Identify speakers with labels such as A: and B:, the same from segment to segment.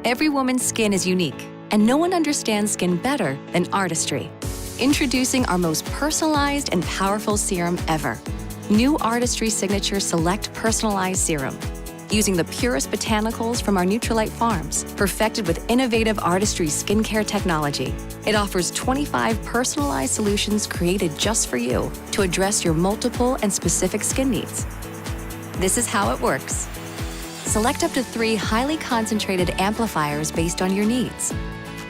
A: Every woman's skin is unique, and no one understands skin better than ARTISTRY. Introducing our most personalized and powerful serum ever. New ARTISTRY Signature Select Personalized Serum. Using the purest botanicals from our Nutrilite farms, perfected with innovative ARTISTRY skincare technology. It offers 25 personalized solutions created just for you to address your multiple and specific skin needs. This is how it works. Select up to 3 highly concentrated amplifiers based on your needs.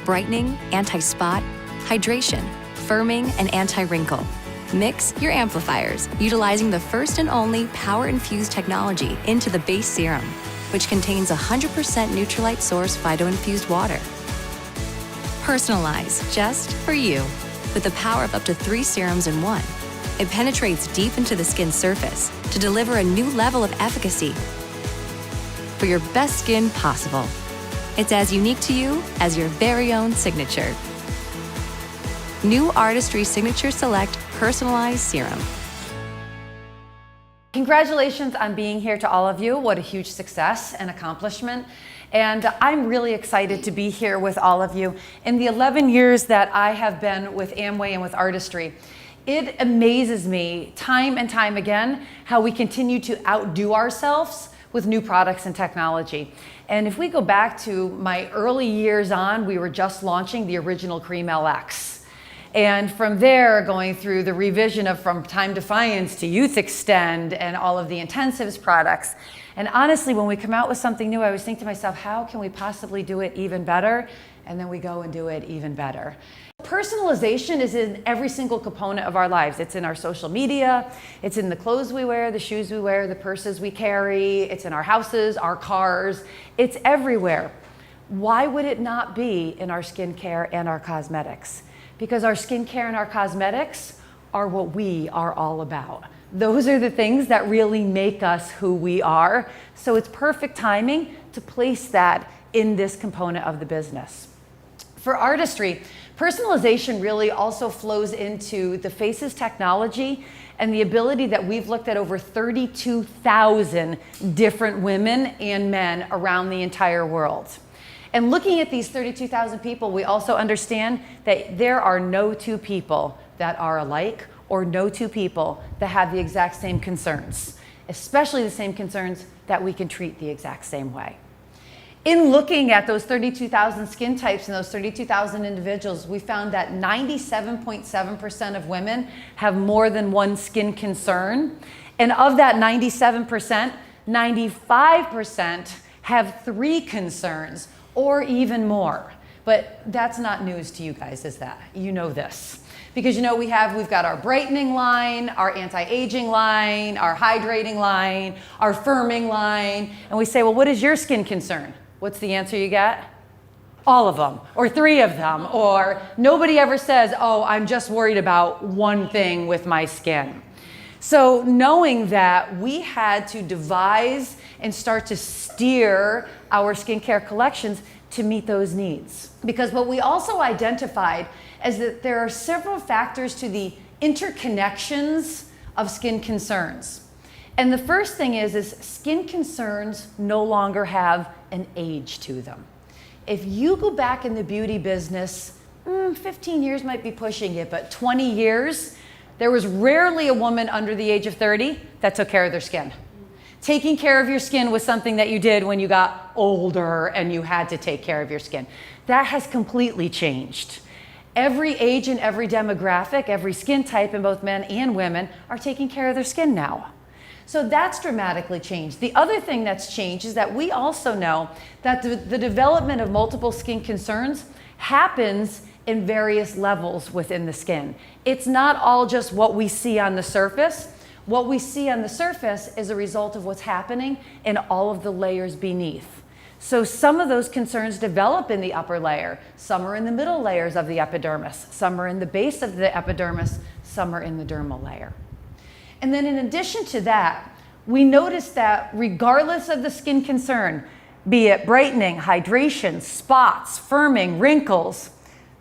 A: Brightening, anti-spot, hydration, firming, and anti-wrinkle. Mix your amplifiers, utilizing the first and only power-infused technology into the base serum, which contains 100% Nutrilite source phyto-infused water. Personalize just for you, with the power of up to 3 serums in one. It penetrates deep into the skin surface to deliver a new level of efficacy for your best skin possible. It's as unique to you as your very own signature. New ARTISTRY Signature Select Personalized Serum.
B: Congratulations on being here to all of you. What a huge success and accomplishment. And I'm really excited to be here with all of you. In the 11 years that I have been with Amway and with ARTISTRY, it amazes me time and time again how we continue to outdo ourselves with new products and technology. And if we go back to my early years on, we were just launching the original Cream LX. And from there, going through the revision of From Time Defiance to Youth Extend and all of the intensives products. And honestly, when we come out with something new, I always think to myself, how can we possibly do it even better? And then we go and do it even better. Personalization is in every single component of our lives. It's in our social media, it's in the clothes we wear, the shoes we wear, the purses we carry, it's in our houses, our cars, it's everywhere. Why would it not be in our skincare and our cosmetics? Because our skincare and our cosmetics are what we are all about. Those are the things that really make us who we are. So it's perfect timing to place that in this component of the business. For ARTISTRY, personalization really also flows into the Faces technology and the ability that we've looked at over 32,000 different women and men around the entire world. And looking at these 32,000 people, we also understand that there are no 2 people that are alike or no 2 people that have the exact same concerns, especially the same concerns that we can treat the exact same way. In looking at those 32,000 skin types and those 32,000 individuals, we found that 97.7% of women have more than one skin concern. And of that 97%, 95% have 3 concerns or even more. But that's not news to you guys, is that? You know this. Because you know we've got our brightening line, our anti-aging line, our hydrating line, our firming line, and we say, well, what is your skin concern? What's the answer you get? All of them, or 3 of them, or nobody ever says, oh, I'm just worried about one thing with my skin. So knowing that, we had to devise and start to steer our skincare collections to meet those needs. Because what we also identified is that there are several factors to the interconnections of skin concerns. And the first thing is skin concerns no longer have an age to them. If you go back in the beauty business, 15 years might be pushing it, but 20 years, there was rarely a woman under the age of 30 that took care of their skin. Taking care of your skin was something that you did when you got older and you had to take care of your skin. That has completely changed. Every age and every demographic, every skin type in both men and women are taking care of their skin now. So that's dramatically changed. The other thing that's changed is that we also know that the development of multiple skin concerns happens in various levels within the skin. It's not all just what we see on the surface. What we see on the surface is a result of what's happening in all of the layers beneath. So some of those concerns develop in the upper layer, some are in the middle layers of the epidermis, some are in the base of the epidermis, some are in the dermal layer. And then in addition to that, we noticed that regardless of the skin concern, be it brightening, hydration, spots, firming, wrinkles,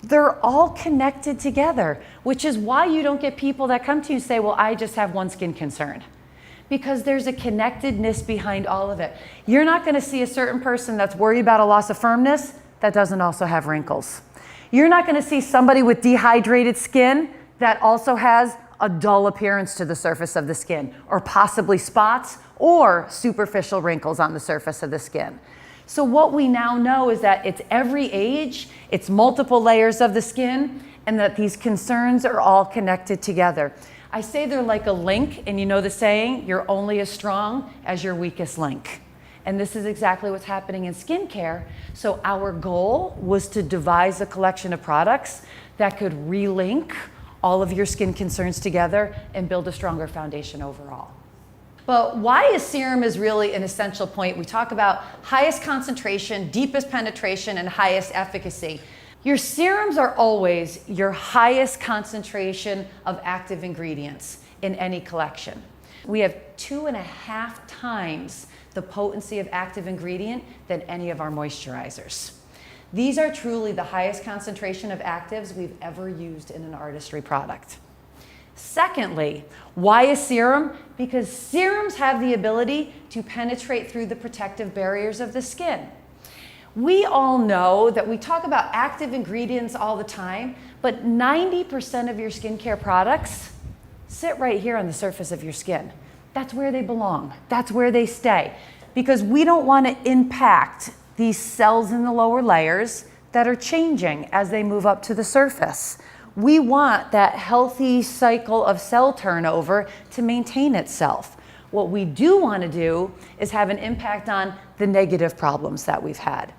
B: they're all connected together, which is why you don't get people that come to you and say, well, I just have one skin concern. Because there's a connectedness behind all of it. You're not going to see a certain person that's worried about a loss of firmness that doesn't also have wrinkles. You're not going to see somebody with dehydrated skin that also has a dull appearance to the surface of the skin, or possibly spots or superficial wrinkles on the surface of the skin. So what we now know is that it's every age, it's multiple layers of the skin, and that these concerns are all connected together. I say they're like a link, and you know the saying, you're only as strong as your weakest link. And this is exactly what's happening in skincare. So our goal was to devise a collection of products that could relink all of your skin concerns together and build a stronger foundation overall. But why is serum is really an essential point? We talk about highest concentration, deepest penetration, and highest efficacy. Your serums are always your highest concentration of active ingredients in any collection. We have 2.5 times the potency of active ingredient than any of our moisturizers. These are truly the highest concentration of actives we've ever used in an Artistry product. Secondly, why is serum? Because serums have the ability to penetrate through the protective barriers of the skin. We all know that we talk about active ingredients all the time, but 90% of your skincare products sit right here on the surface of your skin. That's where they belong. That's where they stay. Because we don't want to impact these cells in the lower layers that are changing as they move up to the surface. We want that healthy cycle of cell turnover to maintain itself. What we do want to do is have an impact on the negative problems that we've had.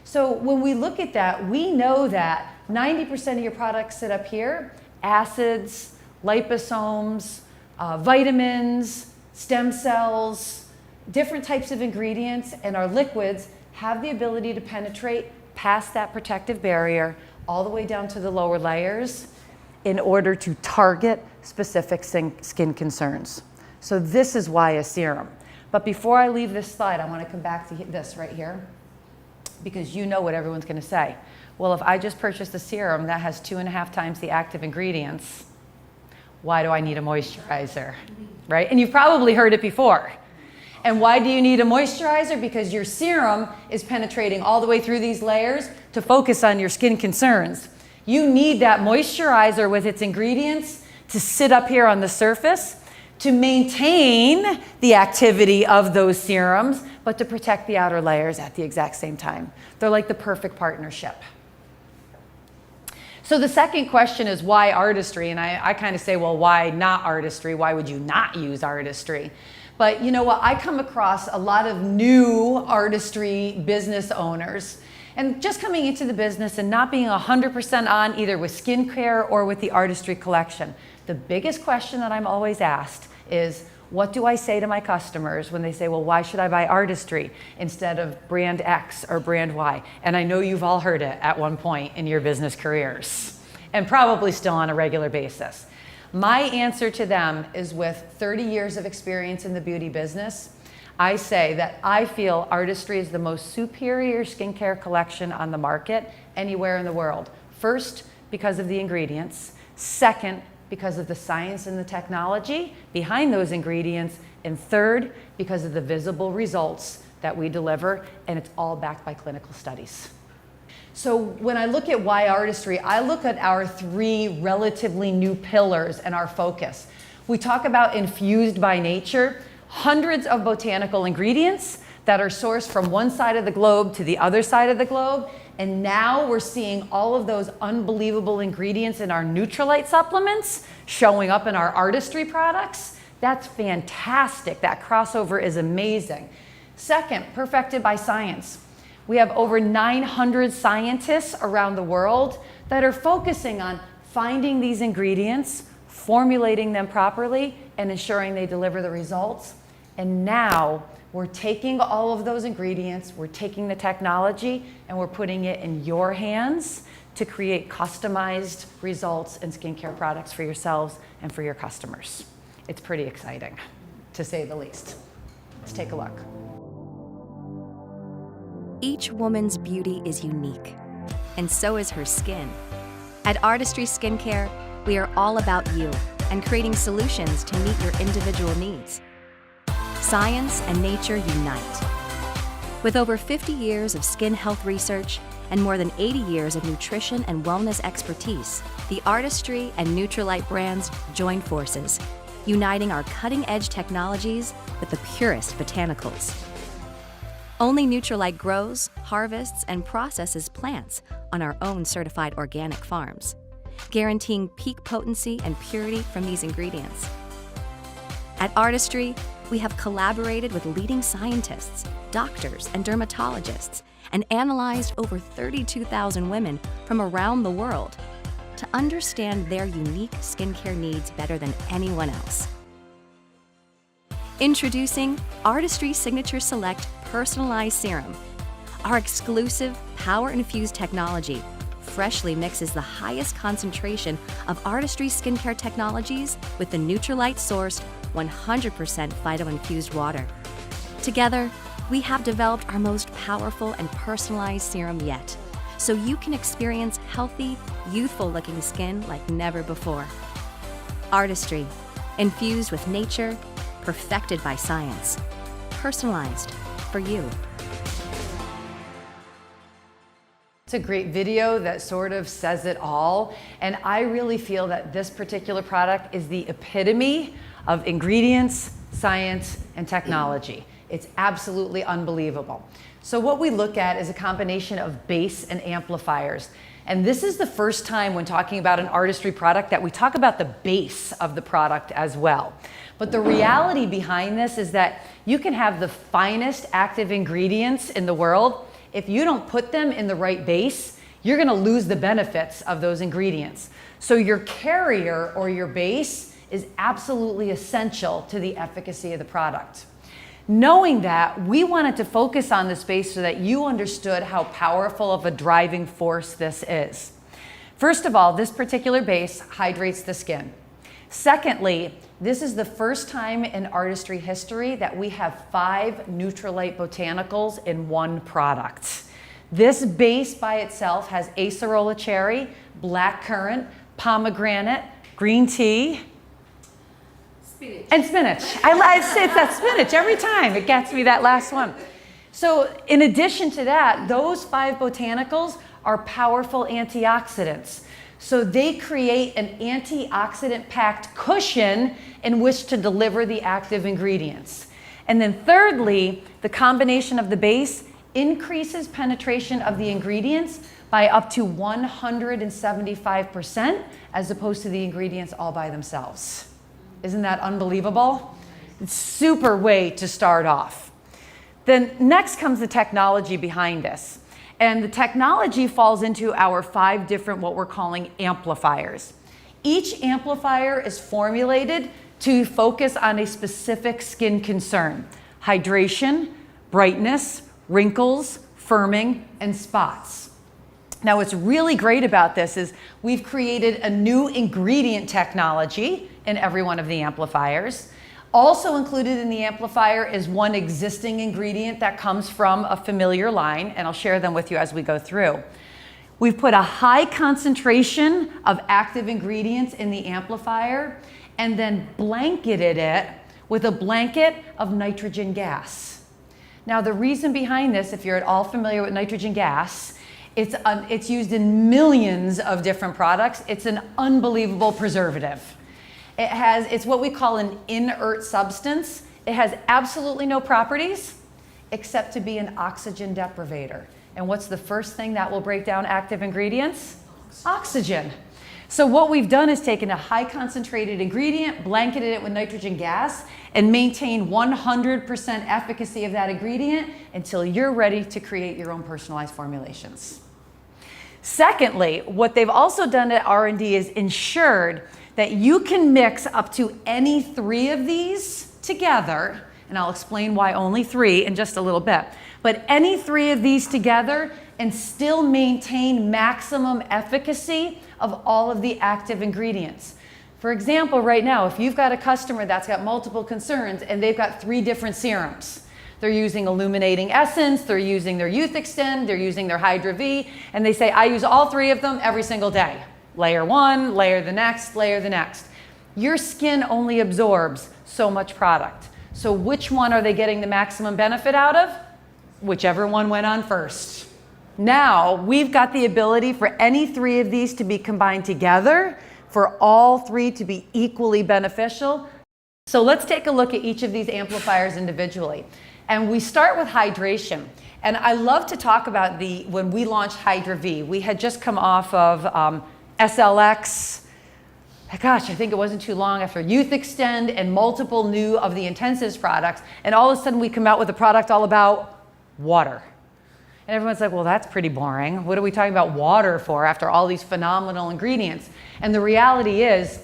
B: So when we look at that, we know that 90% of your products sit up here: acids, liposomes, vitamins, stem cells, different types of ingredients, and our liquids have the ability to penetrate past that protective barrier all the way down to the lower layers in order to target specific skin concerns. So this is why a serum. But before I leave this slide, I want to come back to this right here, because you know what everyone's going to say. Well, if I just purchased a serum that has 2.5 times the active ingredients, why do I need a moisturizer, right? And you've probably heard it before. And why do you need a moisturizer? Because your serum is penetrating all the way through these layers to focus on your skin concerns. You need that moisturizer with its ingredients to sit up here on the surface to maintain the activity of those serums, but to protect the outer layers at the exact same time. They're like the perfect partnership. So the second question is, why Artistry? And I kind of say, well, why not Artistry? Why would you not use Artistry? But you know what? I come across a lot of new Artistry business owners, and just coming into the business and not being 100% on either with skincare or with the Artistry collection. The biggest question that I'm always asked is, what do I say to my customers when they say, well, why should I buy Artistry instead of brand X or brand Y? And I know you've all heard it at one point in your business careers, and probably still on a regular basis. My answer to them is, with 30 years of experience in the beauty business, I say that I feel Artistry is the most superior skincare collection on the market anywhere in the world. First, because of the ingredients. Second, because of the science and the technology behind those ingredients. And third, because of the visible results that we deliver, and it's all backed by clinical studies. So when I look at why Artistry, I look at our 3 relatively new pillars and our focus. We talk about infused by nature, hundreds of botanical ingredients that are sourced from one side of the globe to the other side of the globe. And now we're seeing all of those unbelievable ingredients in our Neutralite supplements showing up in our Artistry products. That's fantastic. That crossover is amazing. Second, perfected by science. We have over 900 scientists around the world that are focusing on finding these ingredients, formulating them properly, and ensuring they deliver the results. And now we're taking all of those ingredients, we're taking the technology, and we're putting it in your hands to create customized results and skincare products for yourselves and for your customers. It's pretty exciting, to say the least. Let's take a look.
A: Each woman's beauty is unique, and so is her skin. At Artistry Skincare, we are all about you and creating solutions to meet your individual needs. Science and nature unite. With over 50 years of skin health research and more than 80 years of nutrition and wellness expertise, the ARTISTRY and Nutrilite brands join forces, uniting our cutting-edge technologies with the purest botanicals. Only Nutrilite grows, harvests, and processes plants on our own certified organic farms, guaranteeing peak potency and purity from these ingredients. At ARTISTRY, we have collaborated with leading scientists, doctors, and dermatologists, and analyzed over 32,000 women from around the world to understand their unique skincare needs better than anyone else. Introducing ARTISTRY Signature Select Personalized Serum. Our exclusive, power-infused technology freshly mixes the highest concentration of ARTISTRY skincare technologies with the Nutrilite-sourced 100% phyto-infused water. Together, we have developed our most powerful and personalized serum yet, so you can experience healthy, youthful-looking skin like never before. ARTISTRY, infused with nature, perfected by science, personalized for you.
B: It's a great video that sort of says it all, and I really feel that this particular product is the epitome of ingredients, science, and technology. It's absolutely unbelievable. So what we look at is a combination of base and amplifiers. And this is the first time when talking about an ARTISTRY product that we talk about the base of the product as well. But the reality behind this is that you can have the finest active ingredients in the world. If you don't put them in the right base, you're gonna lose the benefits of those ingredients. So your carrier or your base is absolutely essential to the efficacy of the product. Knowing that, we wanted to focus on this base so that you understood how powerful of a driving force this is. First of all, this particular base hydrates the skin. Secondly, this is the first time in ARTISTRY history that we have 5 Nutrilite botanicals in one product. This base by itself has acerola cherry, blackcurrant, pomegranate, green tea, and spinach. I say it's that spinach every time. It gets me that last one. So in addition to that, those 5 botanicals are powerful antioxidants. So they create an antioxidant-packed cushion in which to deliver the active ingredients. And then thirdly, the combination of the base increases penetration of the ingredients by up to 175% as opposed to the ingredients all by themselves. Isn't that unbelievable? It's a super way to start off. Then next comes the technology behind this. And the technology falls into our 5 different what we're calling amplifiers. Each amplifier is formulated to focus on a specific skin concern: hydration, brightness, wrinkles, firming, and spots. Now, what's really great about this is we've created a new ingredient technology in every one of the amplifiers. Also included in the amplifier is one existing ingredient that comes from a familiar line, and I'll share them with you as we go through. We've put a high concentration of active ingredients in the amplifier and then blanketed it with a blanket of nitrogen gas. Now, the reason behind this, if you're at all familiar with nitrogen gas, it's used in millions of different products. It's an unbelievable preservative. It's what we call an inert substance. It has absolutely no properties except to be an oxygen deprivator. And what's the first thing that will break down active ingredients? Oxygen. So what we've done is taken a high concentrated ingredient, blanketed it with nitrogen gas, and maintained 100% efficacy of that ingredient until you're ready to create your own personalized formulations. Secondly, what they've also done at R&D is ensured that you can mix up to any 3 of these together, and I'll explain why only 3 in just a little bit, but any 3 of these together and still maintain maximum efficacy of all of the active ingredients. For example, right now, if you've got a customer that's got multiple concerns and they've got 3 different serums, they're using Illuminating Essence, they're using their Youth Extend, they're using their Hydra V, and they say, I use all 3 of them every single day. Layer 1, layer the next, layer the next. Your skin only absorbs so much product. So which one are they getting the maximum benefit out of? Whichever one went on first. Now, we've got the ability for any three of these to be combined together, for all three to be equally beneficial. So let's take a look at each of these amplifiers individually. And we start with hydration. And I love to talk about when we launched Hydra V. We had just come off of SLX. Gosh, I think it wasn't too long after Youth Extend and multiple new of the intensives products. And all of a sudden we come out with a product all about water. And everyone's like, well, that's pretty boring. What are we talking about water for after all these phenomenal ingredients? And the reality is,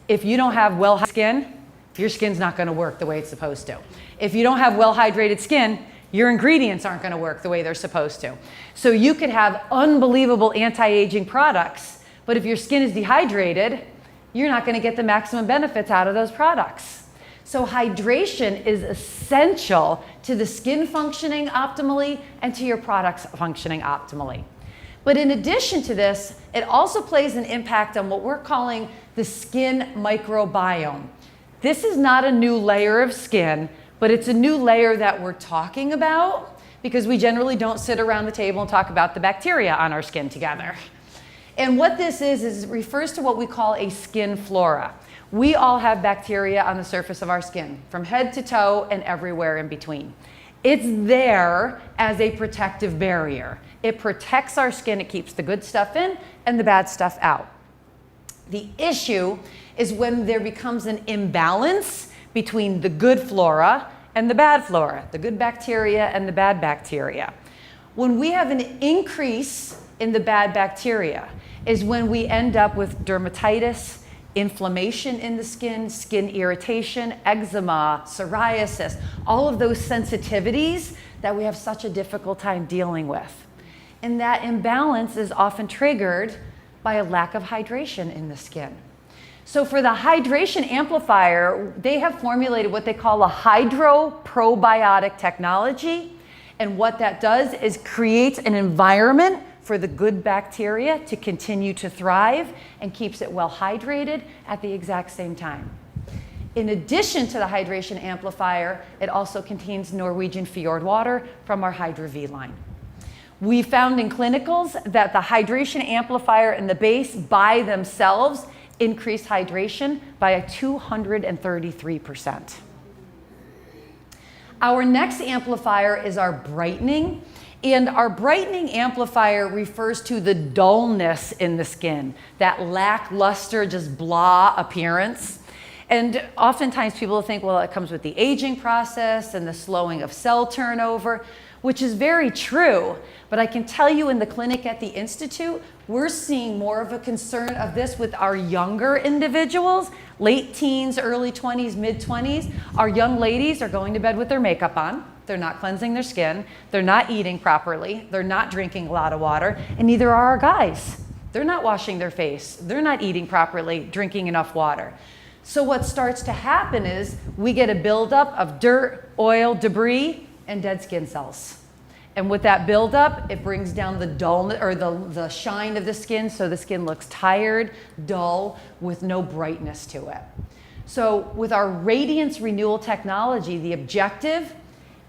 B: if you don't have well-hydrated skin, your skin's not going to work the way it's supposed to. If you don't have well-hydrated skin, your ingredients aren't going to work the way they're supposed to. So you could have unbelievable anti-aging products, but if your skin is dehydrated, you're not going to get the maximum benefits out of those products. So hydration is essential to the skin functioning optimally and to your products functioning optimally. But in addition to this, it also plays an impact on what we're calling the skin microbiome. This is not a new layer of skin, but it's a new layer that we're talking about because we generally don't sit around the table and talk about the bacteria on our skin together. And what this is it refers to what we call a skin flora. We all have bacteria on the surface of our skin, from head to toe and everywhere in between. It's there as a protective barrier. It protects our skin, it keeps the good stuff in and the bad stuff out. The issue is when there becomes an imbalance between the good flora and the bad flora, the good bacteria and the bad bacteria. When we have an increase in the bad bacteria is when we end up with dermatitis, inflammation in the skin, skin irritation, eczema, psoriasis, all of those sensitivities that we have such a difficult time dealing with. And that imbalance is often triggered by a lack of hydration in the skin. So for the hydration amplifier, they have formulated what they call a hydroprobiotic technology. And what that does is creates an environment for the good bacteria to continue to thrive and keeps it well hydrated at the exact same time. In addition to the hydration amplifier, it also contains Norwegian fjord water from our Hydra V line. We found in clinicals that the hydration amplifier and the base by themselves increase hydration by a 233%. Our next amplifier is our brightening. And our brightening amplifier refers to the dullness in the skin, that lackluster, just blah appearance. And oftentimes people think, well, it comes with the aging process and the slowing of cell turnover, which is very true. But I can tell you in the clinic at the Institute, we're seeing more of a concern of this with our younger individuals, late teens, early 20s, mid 20s. Our young ladies are going to bed with their makeup on. They're not cleansing their skin. They're not eating properly. They're not drinking a lot of water. And neither are our guys. They're not washing their face. They're not eating properly, drinking enough water. So what starts to happen is we get a buildup of dirt, oil, debris, and dead skin cells. And with that buildup, it brings down the dullness or the shine of the skin, so the skin looks tired, dull, with no brightness to it. So with our radiance renewal technology, the objective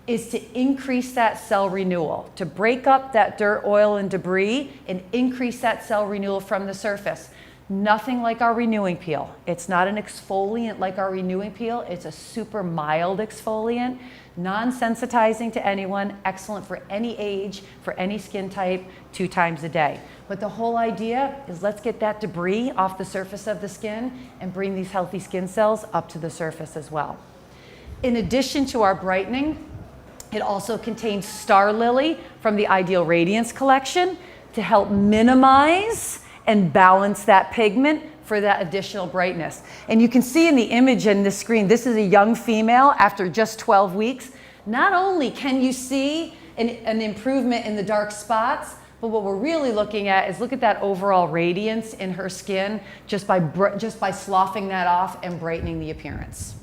B: is to increase that cell renewal, to break up that dirt, oil, and debris and increase that cell renewal from the surface. Nothing like our renewing peel. It's not an exfoliant like our renewing peel. It's a super mild exfoliant, non-sensitizing to anyone, excellent for any age, for any skin type, 2 times a day. But the whole idea is let's get that debris off the surface of the skin and bring these healthy skin cells up to the surface as well. In addition to our brightening, it also contains Star Lily from the Ideal Radiance collection to help minimize and balance that pigment for that additional brightness. And you can see in the image in this screen, this is a young female after just 12 weeks. Not only can you see an improvement in the dark spots, but what we're really looking at is look at that overall radiance in her skin just by sloughing that off and brightening the appearance.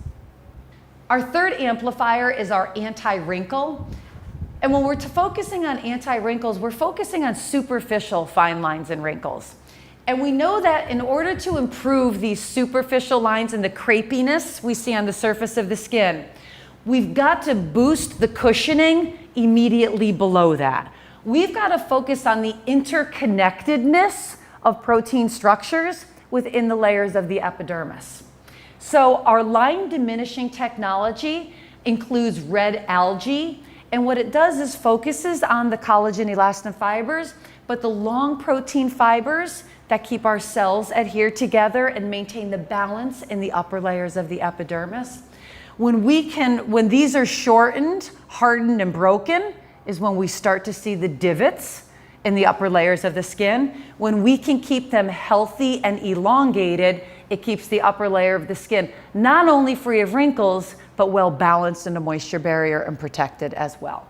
B: Our third amplifier is our anti-wrinkle. And when we're focusing on anti-wrinkles, we're focusing on superficial fine lines and wrinkles. And we know that in order to improve these superficial lines and the crepiness we see on the surface of the skin, we've got to boost the cushioning immediately below that. We've got to focus on the interconnectedness of protein structures within the layers of the epidermis. So our line diminishing technology includes red algae, and what it does is focuses on the collagen elastin fibers, but the long protein fibers that keep our cells adhered together and maintain the balance in the upper layers of the epidermis. When these are shortened, hardened, and broken is when we start to see the divots in the upper layers of the skin. When we can keep them healthy and elongated, it keeps the upper layer of the skin not only free of wrinkles, but well balanced in a moisture barrier and protected as well.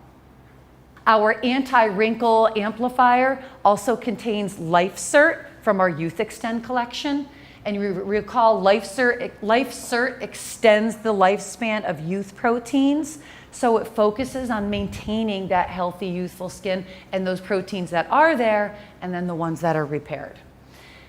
B: Our anti-wrinkle amplifier also contains LifeCert from our Youth Extend collection. And you recall LifeCert extends the lifespan of youth proteins, so it focuses on maintaining that healthy youthful skin and those proteins that are there, and then the ones that are repaired.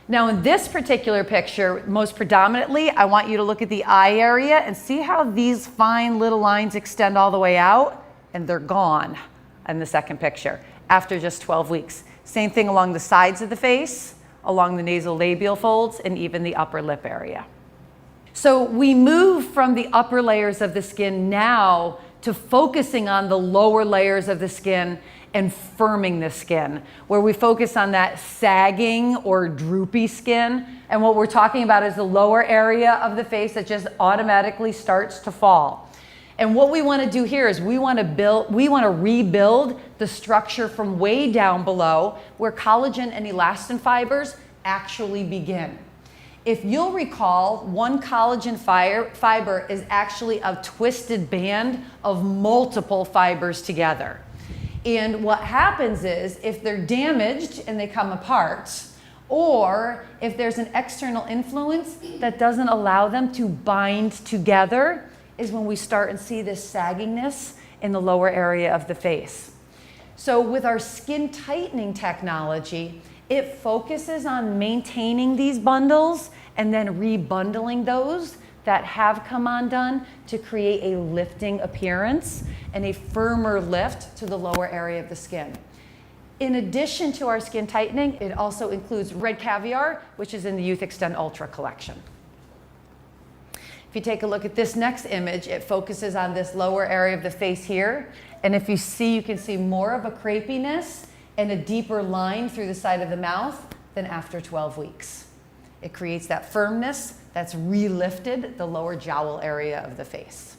B: Now in this particular picture, most predominantly, I want you to look at the eye area and see how these fine little lines extend all the way out, and they're gone in the second picture after just 12 weeks. Same thing along the sides of the face, along the nasolabial folds, and even the upper lip area. So we move from the upper layers of the skin now to focusing on the lower layers of the skin and firming the skin, where we focus on that sagging or droopy skin. And what we're talking about is the lower area of the face that just automatically starts to fall. And what we want to do here is we want to rebuild the structure from way down below where collagen and elastin fibers actually begin. If you'll recall, one collagen fiber is actually a twisted band of multiple fibers together. And what happens is if they're damaged and they come apart, or if there's an external influence that doesn't allow them to bind together, is when we start and see this saggingness in the lower area of the face. So with our skin tightening technology, it focuses on maintaining these bundles and then rebundling those that have come undone to create a lifting appearance and a firmer lift to the lower area of the skin. In addition to our skin tightening, it also includes red caviar, which is in the Youth Extend Ultra collection. If you take a look at this next image, it focuses on this lower area of the face here. And if you see, you can see more of a crepiness and a deeper line through the side of the mouth than after 12 weeks. It creates that firmness that's relifted the lower jowl area of the face.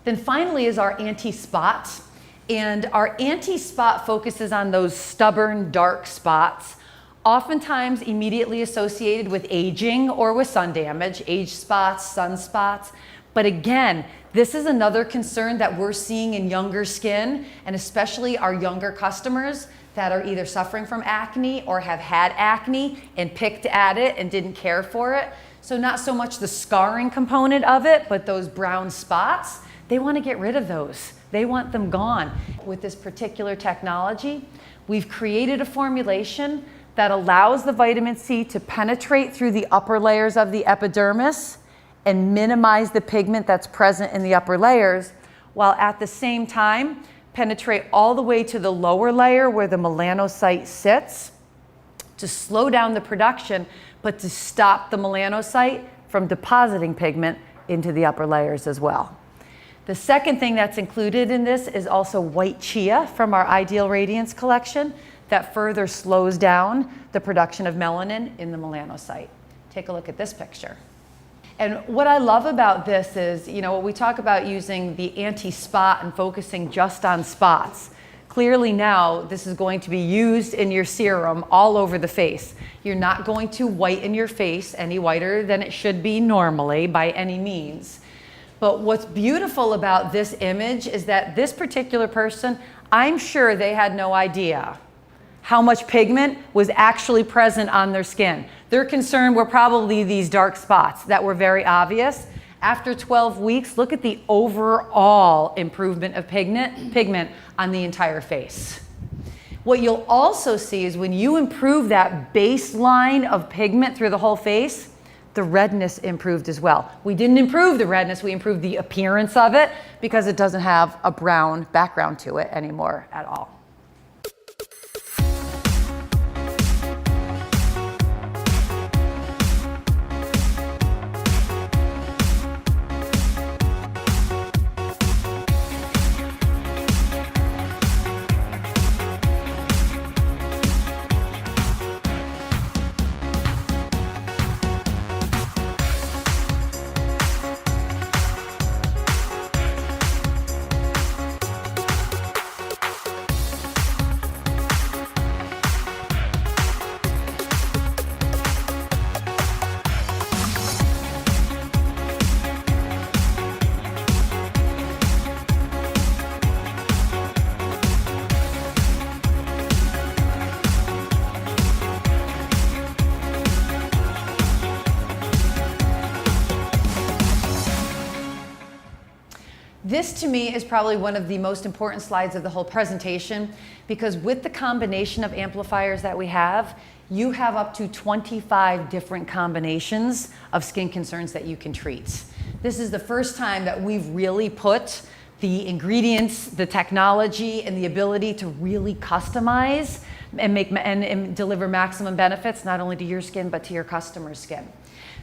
B: Then finally is our anti-spot. And our anti-spot focuses on those stubborn dark spots, oftentimes immediately associated with aging or with sun damage, age spots, sunspots. But again, this is another concern that we're seeing in younger skin, and especially our younger customers that are either suffering from acne or have had acne and picked at it and didn't care for it. So not so much the scarring component of it, but those brown spots, they want to get rid of those. They want them gone. With this particular technology, we've created a formulation that allows the vitamin C to penetrate through the upper layers of the epidermis and minimize the pigment that's present in the upper layers, while at the same time penetrate all the way to the lower layer where the melanocyte sits to slow down the production, but to stop the melanocyte from depositing pigment into the upper layers as well. The second thing that's included in this is also white chia from our Ideal Radiance collection that further slows down the production of melanin in the melanocyte. Take a look at this picture. And what I love about this is, we talk about using the anti-spot and focusing just on spots. Clearly now, this is going to be used in your serum all over the face. You're not going to whiten your face any whiter than it should be normally by any means. But what's beautiful about this image is that this particular person, I'm sure they had no idea how much pigment was actually present on their skin. Their concern were probably these dark spots that were very obvious. After 12 weeks, look at the overall improvement of pigment on the entire face. What you'll also see is when you improve that baseline of pigment through the whole face, the redness improved as well. We didn't improve the redness, we improved the appearance of it because it doesn't have a brown background to it anymore at all. This to me is probably one of the most important slides of the whole presentation, because with the combination of amplifiers that we have, you have up to 25 different combinations of skin concerns that you can treat. This is the first time that we've really put the ingredients, the technology, and the ability to really customize and deliver maximum benefits, not only to your skin, but to your customer's skin.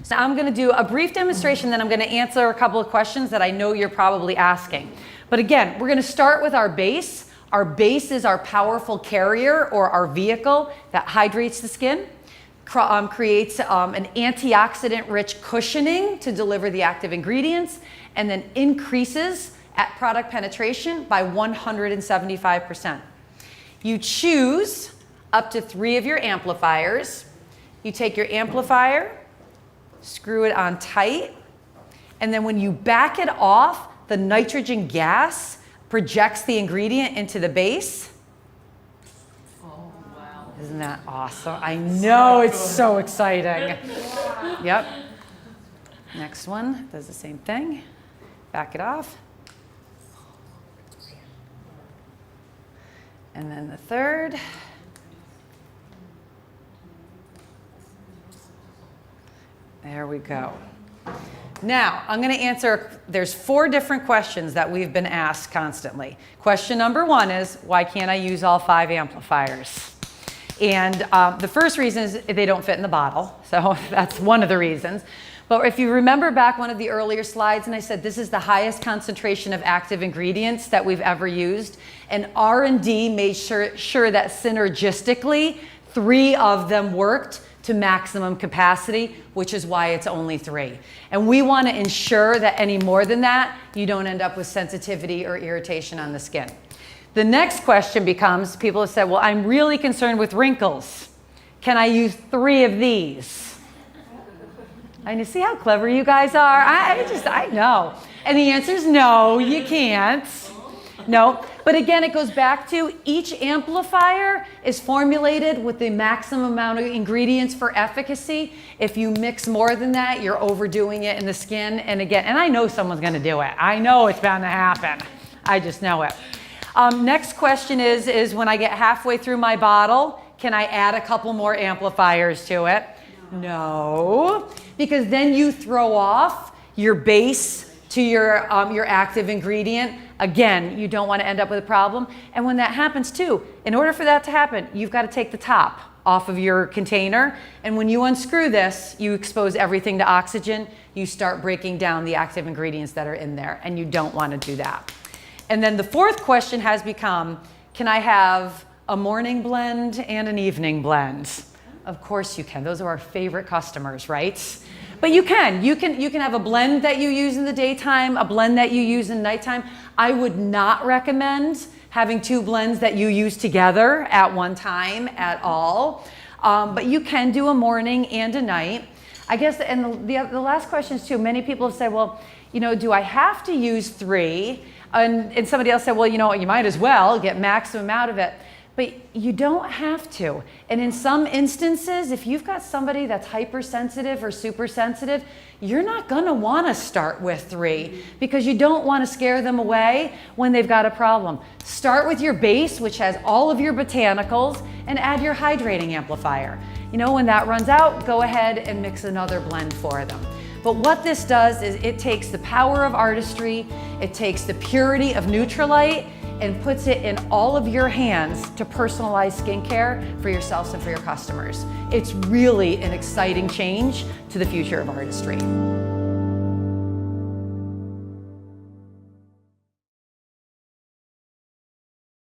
B: So I'm going to do a brief demonstration, then I'm going to answer a couple of questions that I know you're probably asking. But again, we're going to start with our base. Our base is our powerful carrier, or our vehicle that hydrates the skin, creates an antioxidant-rich cushioning to deliver the active ingredients, and then increases at product penetration by 175%. You choose up to 3 of your amplifiers. You take your amplifier, screw it on tight, and then when you back it off, the nitrogen gas projects the ingredient into the base.
C: Oh, wow.
B: Isn't that awesome? I know, it's so exciting. Yep. Next one does the same thing. Back it off. And then the third. There we go. Now, I'm going to answer, there's 4 different questions that we've been asked constantly. Question number 1 is, why can't I use all 5 amplifiers? And the first reason is they don't fit in the bottle. So that's one of the reasons. But if you remember back one of the earlier slides, and I said this is the highest concentration of active ingredients that we've ever used. And R&D made sure that synergistically, 3 of them worked to maximum capacity, which is why it's only 3. And we want to ensure that any more than that, you don't end up with sensitivity or irritation on the skin. The next question becomes, people have said, well, I'm really concerned with wrinkles. Can I use 3 of these? And you see how clever you guys are? I know. And the answer is no, you can't. No, but again, it goes back to each amplifier is formulated with the maximum amount of ingredients for efficacy. If you mix more than that, you're overdoing it in the skin. And again, and I know someone's going to do it. I know it's bound to happen. I just know it. Next question is when I get halfway through my bottle, can I add a couple more amplifiers to it? No, because then you throw off your base to your active ingredient. Again, you don't want to end up with a problem. And when that happens too, in order for that to happen, you've got to take the top off of your container. And when you unscrew this, you expose everything to oxygen. You start breaking down the active ingredients that are in there, and you don't want to do that. And then the 4th question has become, can I have a morning blend and an evening blend? Of course you can. Those are our favorite customers, right? But you can have a blend that you use in the daytime, a blend that you use in nighttime. I would not recommend having 2 blends that you use together at one time at all. But you can do a morning and a night. I guess, and the last question is too, many people have said, well, you know, do I have to use 3? And somebody else said, well, you know, you might as well get maximum out of it. But you don't have to. And in some instances, if you've got somebody that's hypersensitive or super sensitive, you're not gonna wanna start with 3 because you don't wanna scare them away when they've got a problem. Start with your base, which has all of your botanicals, and add your hydrating amplifier. You know, when that runs out, go ahead and mix another blend for them. But what this does is it takes the power of artistry, it takes the purity of Neutralite, and puts it in all of your hands to personalize skincare for yourselves and for your customers. It's really an exciting change to the future of artistry.